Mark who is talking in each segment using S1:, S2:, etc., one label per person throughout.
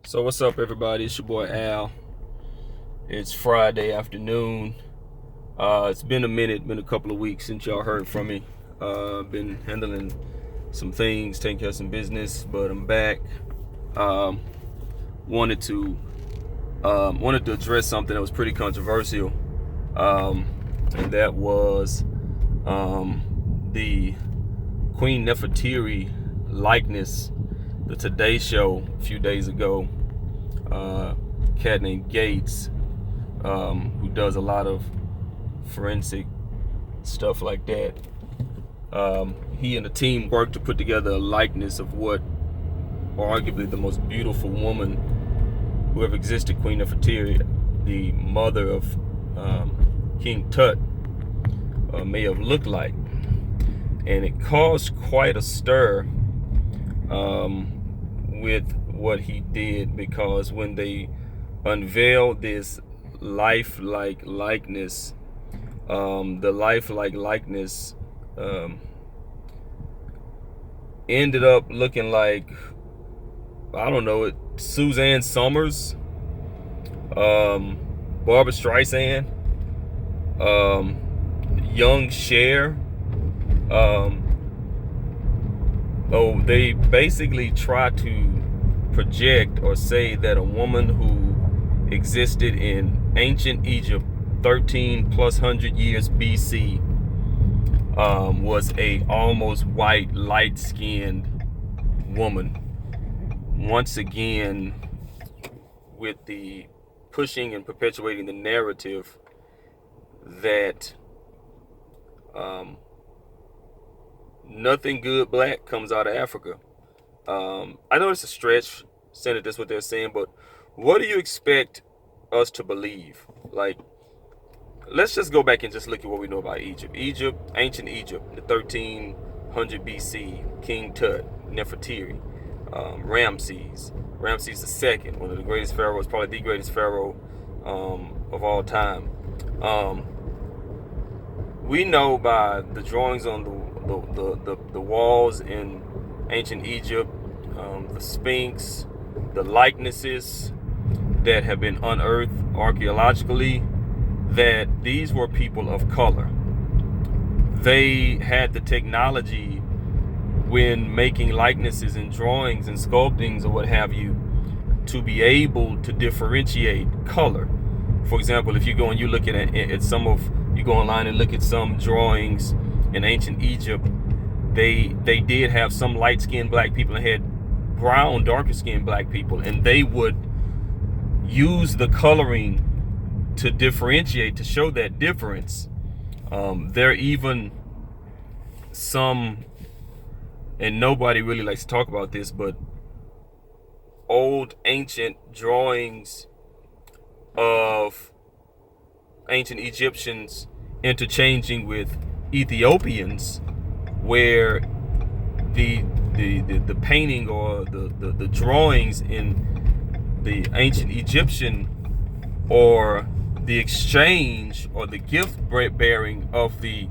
S1: So what's up, everybody? It's your boy Al. It's Friday afternoon. It's been a minute, been a couple of weeks since y'all heard from me. Been handling some things, taking care of some business, but I'm back. Um, wanted to address something that was pretty controversial, and that was the Queen Nefertiti likeness. The Today Show a few days ago. Cat named Gates, who does a lot of forensic stuff like that. He and the team worked to put together a likeness of what arguably the most beautiful woman who ever existed, Queen Nefertiti, the mother of King Tut, may have looked like. And it caused quite a stir with what he did, because when they unveiled this lifelike likeness, the lifelike likeness ended up looking like, I don't know, Suzanne Summers, Barbara Streisand, young Cher. They basically try to project or say that a woman who existed in ancient Egypt 13 plus 100 years BC was a almost white, light-skinned woman. Once again, with the pushing and perpetuating the narrative that nothing good black comes out of Africa. I know it's a stretch, Senator, that's what they're saying, but what do you expect us to believe? Like, let's just go back and just look at what we know about Egypt. Ancient Egypt, the 1300 BC, King Tut, Nefertiti, Ramses II, one of the greatest pharaohs, probably the greatest pharaoh of all time. We know by the drawings on the walls in ancient Egypt, the Sphinx, the likenesses that have been unearthed archaeologically, that these were people of color. They had the technology when making likenesses and drawings and sculptings or what have you to be able to differentiate color. For example, if you go and you look at you go online and look at some drawings in ancient Egypt, they did have some light-skinned black people and had brown, darker-skinned black people, and they would use the coloring to differentiate, to show that difference. There are even some, and nobody really likes to talk about this, but old ancient drawings of ancient Egyptians interchanging with Ethiopians, where the painting or the drawings in the ancient Egyptian, or the exchange or the gift bearing of the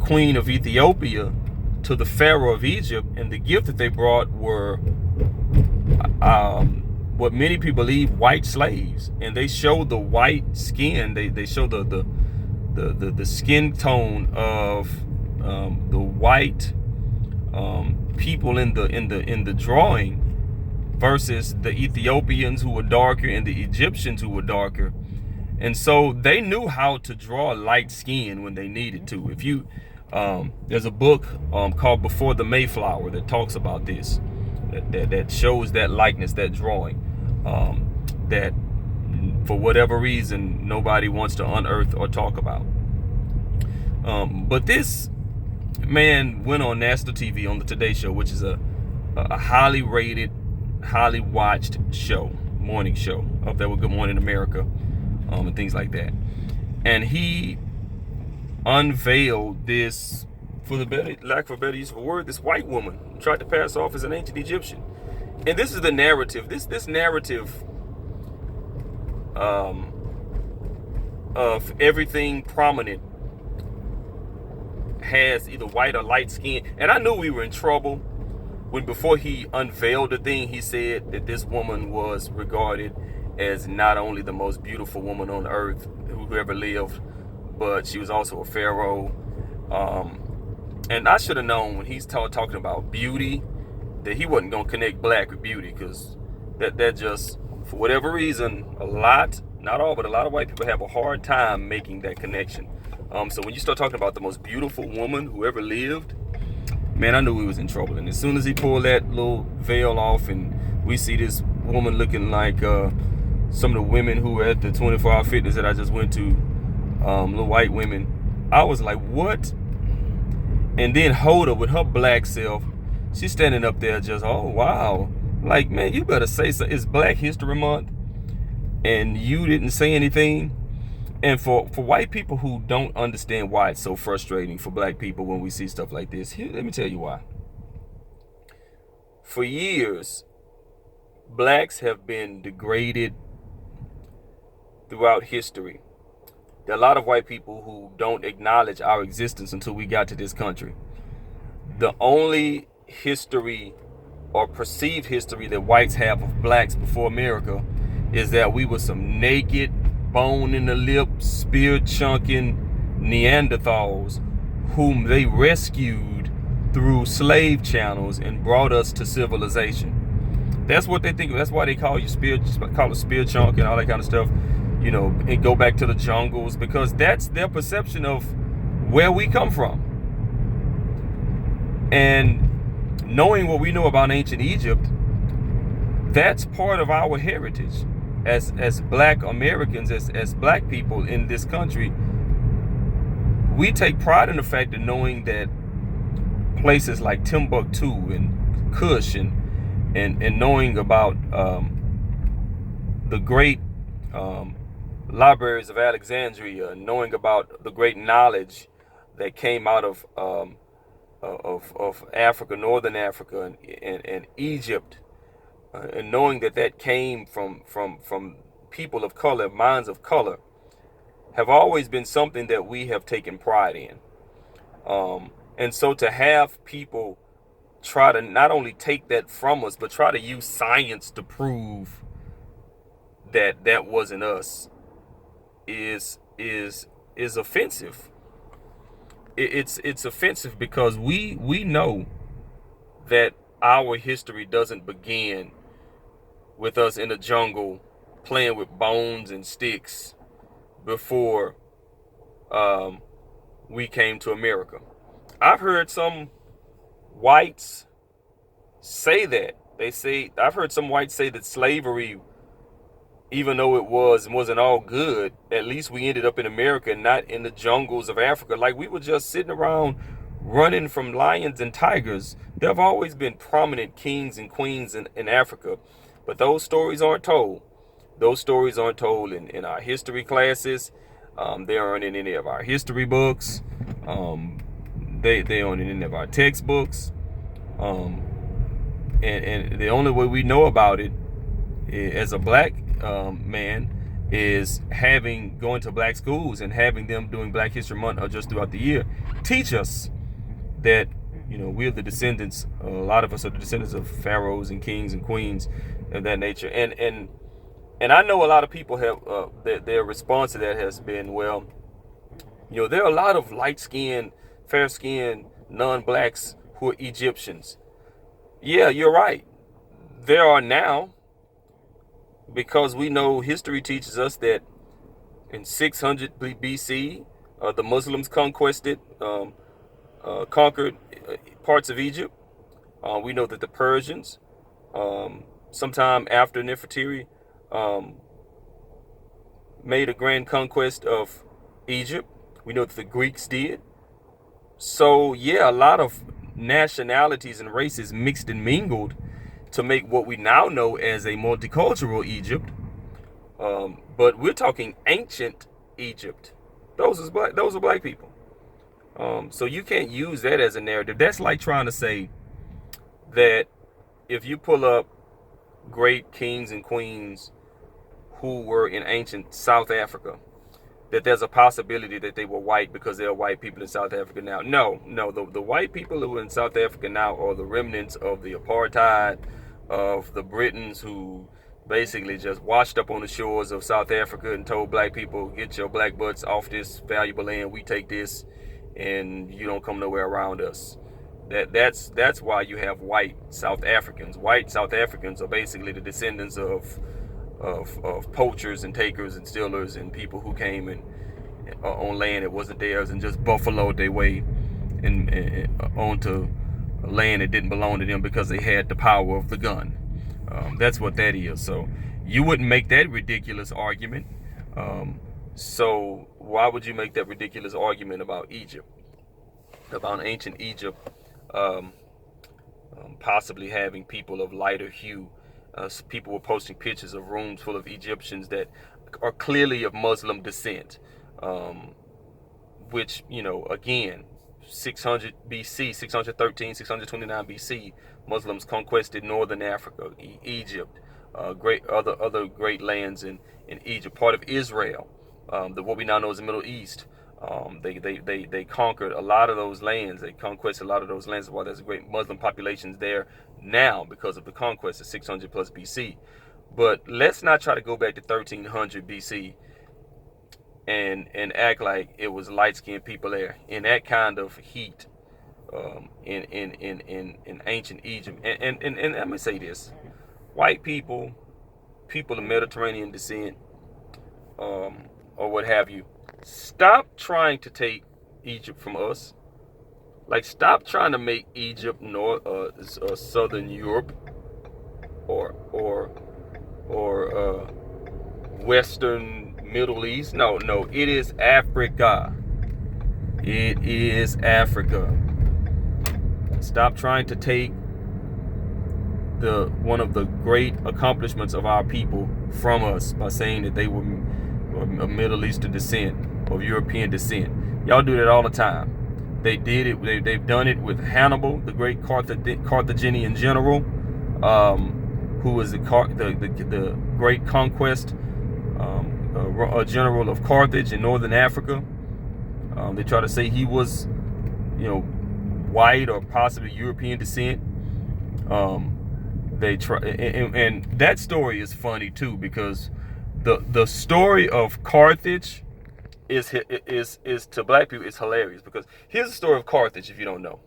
S1: Queen of Ethiopia to the Pharaoh of Egypt, and the gift that they brought were what many people believe white slaves, and they show the white skin. They show the skin tone of the white people in the drawing versus the Ethiopians who were darker and the Egyptians who were darker. And so they knew how to draw light skin when they needed to. If you there's a book called Before the Mayflower that talks about this, that shows that likeness, that drawing, that for whatever reason nobody wants to unearth or talk about. But this man went on national TV on the Today Show, which is a highly rated, highly watched show, morning show up there with Good Morning America, and things like that. And he unveiled this, for the lack of a better use of a word, this white woman tried to pass off as an ancient Egyptian. And this is the narrative. This narrative of everything prominent has either white or light skin. And I knew we were in trouble before he unveiled the thing, he said that this woman was regarded as not only the most beautiful woman on earth who ever lived, but she was also a pharaoh. And I should have known when he's talking about beauty that he wasn't gonna connect black with beauty, because that just, for whatever reason, a lot, not all, but a lot of white people have a hard time making that connection. So when you start talking about the most beautiful woman who ever lived, man, I knew we was in trouble. And as soon as he pulled that little veil off and we see this woman looking like some of the women who were at the 24-hour fitness that I just went to, little white women, I was like, what? And then Hoda with her black self, she's standing up there just, oh, wow. Like, man, you better say so. It's Black History Month and you didn't say anything. And for white people who don't understand why it's so frustrating for black people when we see stuff like this, here, let me tell you why. For years, blacks have been degraded throughout history. There are a lot of white people who don't acknowledge our existence until we got to this country. The only history or perceived history that whites have of blacks before America is that we were some naked, bone in the lip, spear chunking Neanderthals whom they rescued through slave channels and brought us to civilization. That's what they think. That's why they call it spear chunk and all that kind of stuff. You know, and go back to the jungles, because that's their perception of where we come from. And knowing what we know about ancient Egypt, that's part of our heritage as black Americans, as black people in this country. We take pride in the fact of knowing that places like Timbuktu and Kush and knowing about the great libraries of Alexandria, knowing about the great knowledge that came out of Africa, Northern Africa, and Egypt, and knowing that came from people of color, minds of color, have always been something that we have taken pride in. And so to have people try to not only take that from us, but try to use science to prove that wasn't us is offensive. It's offensive because we know that our history doesn't begin with us in the jungle playing with bones and sticks before we came to America. I've heard some whites say that. I've heard some whites say that slavery, even though it wasn't all good, at least we ended up in America and not in the jungles of Africa. Like, we were just sitting around running from lions and tigers. There have always been prominent kings and queens in Africa, but those stories aren't told. Those stories aren't told in our history classes. They aren't in any of our history books. They aren't in any of our textbooks. And the only way we know about it as a black man is going to black schools and having them doing Black History Month or just throughout the year teach us that, you know, we're the descendants. A lot of us are the descendants of pharaohs and kings and queens of that nature. And I know a lot of people have their response to that has been, well, you know, there are a lot of light-skinned, fair-skinned non-blacks who are Egyptians. Yeah, you're right. There are now, because we know history teaches us that in 600 BC, the Muslims conquered parts of Egypt. We know that the Persians, sometime after Nefertiti, made a grand conquest of Egypt. We know that the Greeks did. So yeah, a lot of nationalities and races mixed and mingled to make what we now know as a multicultural Egypt. But we're talking ancient Egypt. Those are black people. So you can't use that as a narrative. That's like trying to say that if you pull up great kings and queens who were in ancient South Africa, that there's a possibility that they were white because there are white people in South Africa now. No, no, the white people who are in South Africa now are the remnants of the apartheid, of the Britons who basically just washed up on the shores of South Africa and told black people, get your black butts off this valuable land, we take this, and you don't come nowhere around us. That's why you have white South Africans. White South Africans are basically the descendants of poachers and takers and stealers and people who came and on land that wasn't theirs and just buffaloed their way onto land that didn't belong to them because they had the power of the gun. That's what that is. So you wouldn't make that ridiculous argument. So why would you make that ridiculous argument about Egypt, about ancient Egypt, possibly having people of lighter hue? People were posting pictures of rooms full of Egyptians that are clearly of Muslim descent, which, you know, again, 600 BC, 613, 629 BC, Muslims conquested northern Africa, Egypt, great other great lands in Egypt, part of Israel, what we now know as the Middle East. They conquered a lot of those lands. They conquested a lot of those lands. While there's great Muslim populations there now because of the conquest of 600 plus BC. But let's not try to go back to 1300 BC and act like it was light-skinned people there in that kind of heat in ancient Egypt. And let me say this: white people of Mediterranean descent, or what have you, stop trying to take Egypt from us. Like, stop trying to make Egypt Southern Europe or Western Middle East. No, it is Africa. It is Africa. Stop trying to take one of the great accomplishments of our people from us by saying that they were of Middle Eastern descent, of European descent. Y'all do that all the time. They did it. They've done it with Hannibal, the great Carthaginian general, who was the great conquest a general of Carthage in northern Africa. They try to say he was, white or possibly European descent. They try, and that story is funny too, because the story of Carthage is to black people is hilarious, because here's the story of Carthage if you don't know.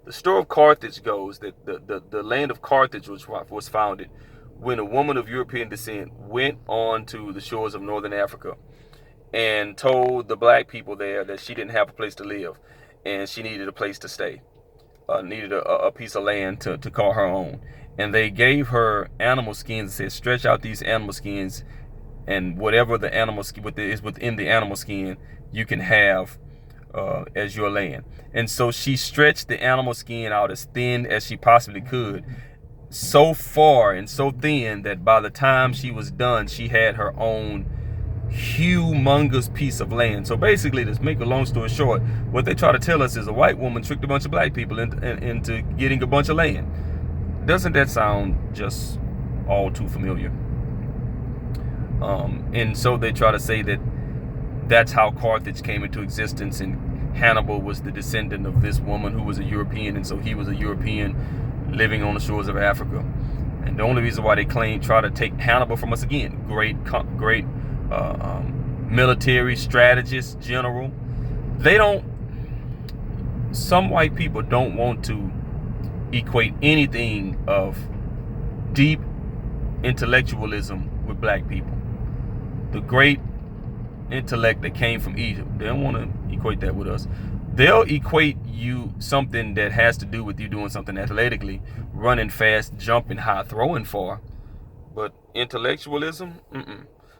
S1: The story of Carthage goes that the land of Carthage was founded when a woman of European descent went on to the shores of northern Africa and told the black people there that she didn't have a place to live and she needed a place to stay, needed a piece of land to call her own. And they gave her animal skins and said, stretch out these animal skins, and whatever the animal skin is within the animal skin, you can have as your land. And so she stretched the animal skin out as thin as she possibly could, so far and so thin that by the time she was done, she had her own humongous piece of land. So basically, to make a long story short, what they try to tell us is a white woman tricked a bunch of black people into getting a bunch of land. Doesn't that sound just all too familiar? And so they try to say that that's how Carthage came into existence, and Hannibal was the descendant of this woman who was a European, and so he was a European living on the shores of Africa. And the only reason why they try to take Hannibal from us, again, great military strategist, general. Some white people don't want to equate anything of deep intellectualism with black people. The great intellect that came from Egypt, they don't want to equate that with us. They'll equate you something that has to do with you doing something athletically, running fast, jumping high, throwing far. But intellectualism,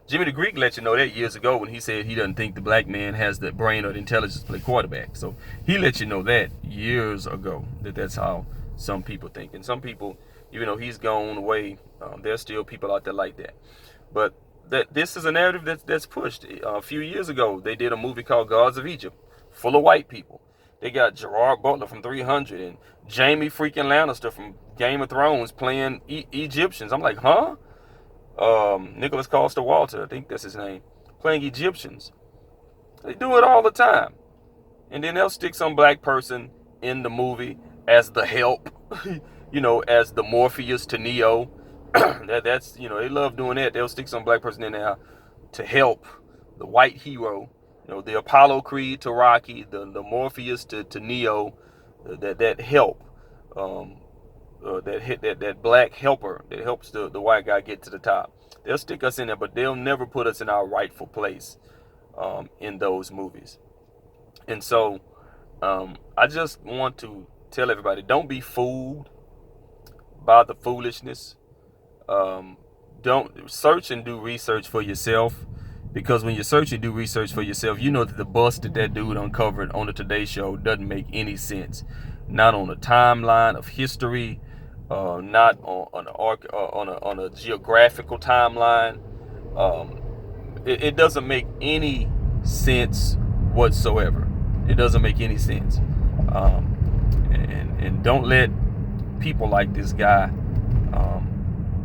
S1: Jimmy the Greek let you know that years ago when he said he doesn't think the black man has the brain or the intelligence to play quarterback. So he let you know that years ago, that's how some people think. And some people, even though he's gone away, there's still people out there like that. But this is a narrative that's pushed. A few years ago, they did a movie called Gods of Egypt, full of white people. They got Gerard Butler from 300 and Jamie freaking Lannister from Game of Thrones playing Egyptians. I'm like, huh? Nicholas Coster Walter, I think that's his name, playing Egyptians. They do it all the time. And then they'll stick some black person in the movie as the help, as the Morpheus to Neo. That's they love doing that. They'll stick some black person in there to help the white hero. The Apollo Creed to Rocky, the Morpheus to Neo, that help, that black helper that helps the white guy get to the top. They'll stick us in there, but they'll never put us in our rightful place in those movies. And so I just want to tell everybody, don't be fooled by the foolishness. Don't search and do research for yourself, because when you search and do research for yourself, you know that the bust that dude uncovered on the Today Show doesn't make any sense. Not on a timeline of history, not on a geographical timeline. It doesn't make any sense whatsoever. It doesn't make any sense. And don't let people like this guy,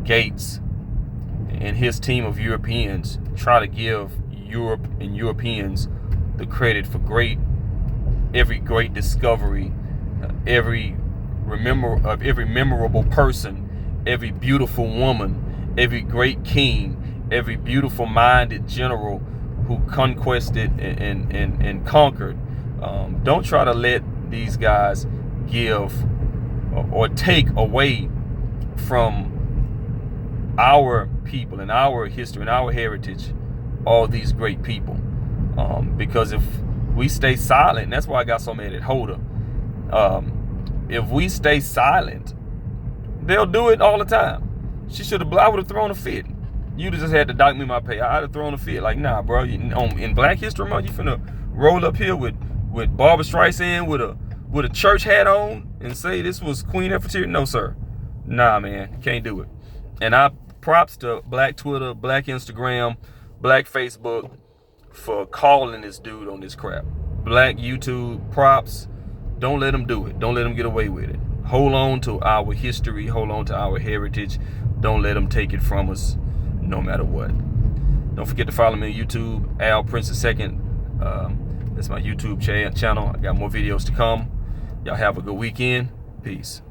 S1: Gates, and his team of Europeans try to give Europe and Europeans the credit for every great discovery, every memorable person, every beautiful woman, every great king, every beautiful minded general who conquested and conquered. Don't try to let these guys give or take away from our people and our history and our heritage, all these great people. Because if we stay silent, and that's why I got so mad at Hoda. If we stay silent, they'll do it all the time. I would have thrown a fit. You'd have just had to dock me my pay. I'd have thrown a fit. Like, nah, bro. In Black History Month, you finna roll up here with Barbra Streisand with a church hat on and say this was Queen Nefertiti? No, sir. Nah, man. Can't do it. And props to Black Twitter, Black Instagram, Black Facebook for calling this dude on this crap. Black YouTube, props. Don't let them do it. Don't let them get away with it. Hold on to our history. Hold on to our heritage. Don't let them take it from us, no matter what. Don't forget to follow me on YouTube, Al Prince II. That's my YouTube channel. I got more videos to come. Y'all have a good weekend. Peace.